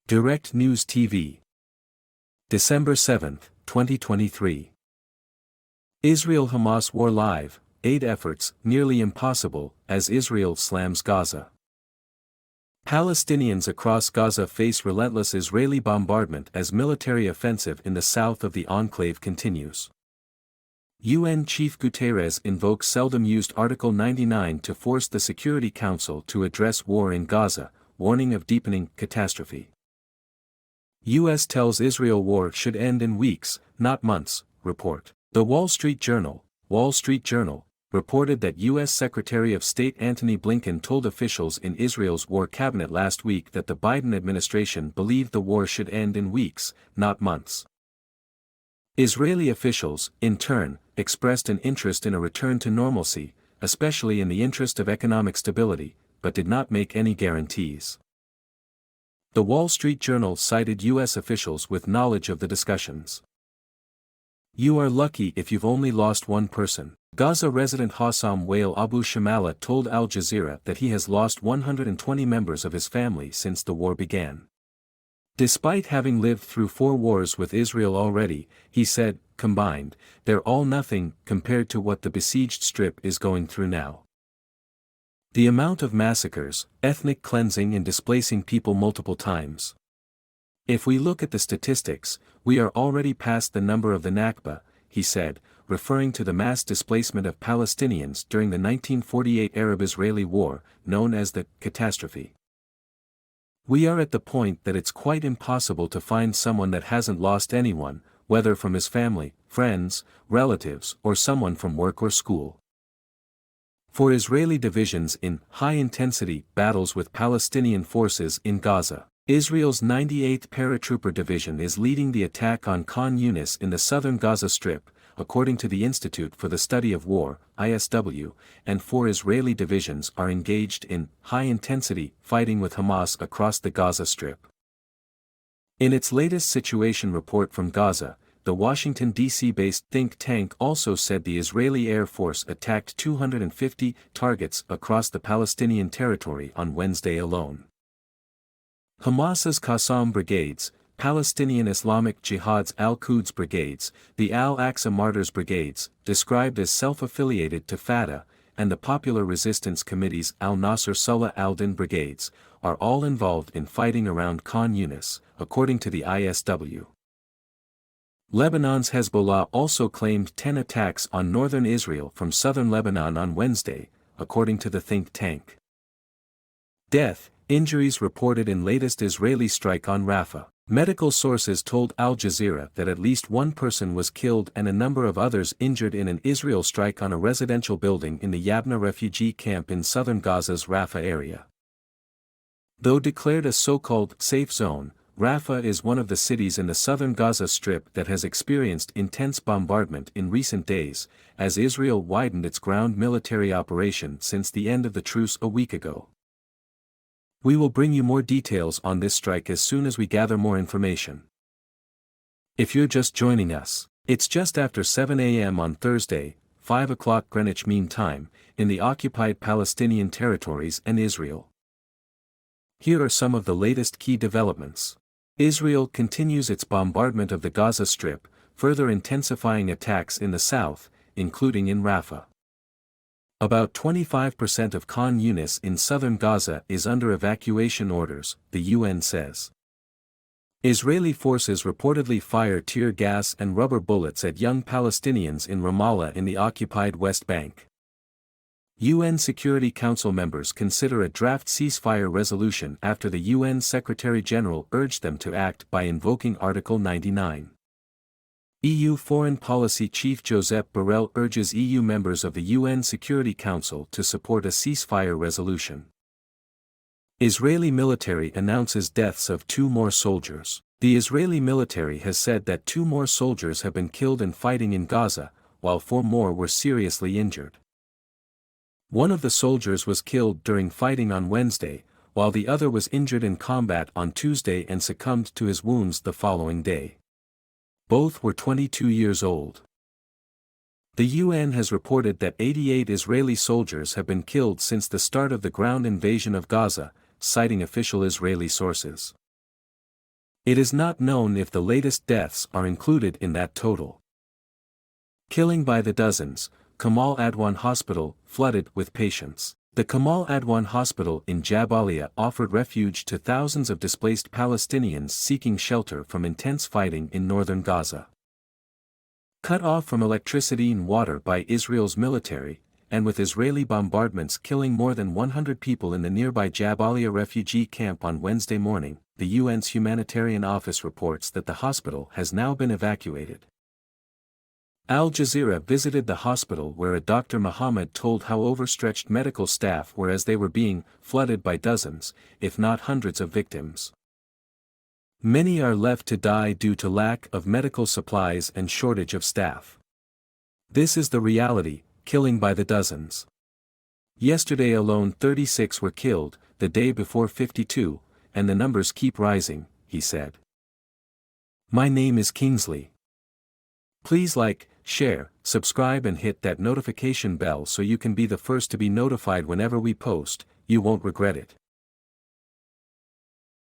Direct News TV. December 7, 2023. Israel-Hamas war live, aid efforts nearly impossible as Israel slams Gaza. Palestinians across Gaza face relentless Israeli bombardment as military offensive in the south of the enclave continues. UN Chief Guterres invokes seldom-used Article 99 to force the Security Council to address war in Gaza, warning of deepening catastrophe. U.S. tells Israel war should end in weeks, not months, report. The Wall Street Journal reported that U.S. Secretary of State Antony Blinken told officials in Israel's war cabinet last week that the Biden administration believed the war should end in weeks, not months. Israeli officials, in turn, expressed an interest in a return to normalcy, especially in the interest of economic stability, but did not make any guarantees. The Wall Street Journal cited U.S. officials with knowledge of the discussions. "You are lucky if you've only lost one person," Gaza resident Hossam Wael Abu Shamala told Al Jazeera that he has lost 120 members of his family since the war began. Despite having lived through 4 wars with Israel already, he said, combined, they're all nothing compared to what the besieged Strip is going through now. The amount of massacres, ethnic cleansing and displacing people multiple times. If we look at the statistics, we are already past the number of the Nakba, he said, referring to the mass displacement of Palestinians during the 1948 Arab-Israeli War, known as the catastrophe. We are at the point that it's quite impossible to find someone that hasn't lost anyone, whether from his family, friends, relatives, or someone from work or school. For Israeli divisions in high-intensity battles with Palestinian forces in Gaza, Israel's 98th Paratrooper Division is leading the attack on Khan Yunis in the southern Gaza Strip, according to the Institute for the Study of War, ISW, and 4 Israeli divisions are engaged in high-intensity fighting with Hamas across the Gaza Strip. In its latest situation report from Gaza, the Washington, D.C.-based think tank also said the Israeli Air Force attacked 250 targets across the Palestinian territory on Wednesday alone. Hamas's Qassam brigades, Palestinian Islamic Jihad's Al-Quds brigades, the Al-Aqsa Martyrs brigades, described as self-affiliated to Fatah, and the Popular Resistance Committee's Al-Nasr Salah al-Din brigades, are all involved in fighting around Khan Yunis, according to the ISW. Lebanon's Hezbollah also claimed 10 attacks on northern Israel from southern Lebanon on Wednesday, according to the think tank. Injuries reported in latest Israeli strike on Rafah. Medical sources told Al Jazeera that at least 1 person was killed and a number of others injured in an Israel strike on a residential building in the Yabna refugee camp in southern Gaza's Rafah area. Though declared a so-called safe zone, Rafah is one of the cities in the southern Gaza Strip that has experienced intense bombardment in recent days, as Israel widened its ground military operation since the end of the truce a week ago. We will bring you more details on this strike as soon as we gather more information. If you're just joining us, it's just after 7 a.m. on Thursday, 5 o'clock Greenwich Mean Time, in the occupied Palestinian territories and Israel. Here are some of the latest key developments. Israel continues its bombardment of the Gaza Strip, further intensifying attacks in the south, including in Rafah. About 25% of Khan Yunis in southern Gaza is under evacuation orders, the UN says. Israeli forces reportedly fire tear gas and rubber bullets at young Palestinians in Ramallah in the occupied West Bank. UN Security Council members consider a draft ceasefire resolution after the UN Secretary-General urged them to act by invoking Article 99. EU Foreign Policy Chief Josep Borrell urges EU members of the UN Security Council to support a ceasefire resolution. Israeli military announces deaths of 2 more soldiers. The Israeli military has said that 2 more soldiers have been killed in fighting in Gaza, while 4 more were seriously injured. One of the soldiers was killed during fighting on Wednesday, while the other was injured in combat on Tuesday and succumbed to his wounds the following day. Both were 22 years old. The UN has reported that 88 Israeli soldiers have been killed since the start of the ground invasion of Gaza, citing official Israeli sources. It is not known if the latest deaths are included in that total. Killing by the dozens, Kamal Adwan Hospital, flooded with patients. The Kamal Adwan Hospital in Jabalia offered refuge to thousands of displaced Palestinians seeking shelter from intense fighting in northern Gaza. Cut off from electricity and water by Israel's military, and with Israeli bombardments killing more than 100 people in the nearby Jabalia refugee camp on Wednesday morning, the UN's humanitarian office reports that the hospital has now been evacuated. Al Jazeera visited the hospital where a Dr. Muhammad told how overstretched medical staff were as they were being flooded by dozens, if not hundreds of victims. Many are left to die due to lack of medical supplies and shortage of staff. This is the reality, killing by the dozens. Yesterday alone 36 were killed, the day before 52, and the numbers keep rising, he said. My name is Kingsley. Please like, share, subscribe and hit that notification bell so you can be the first to be notified whenever we post. You won't regret it.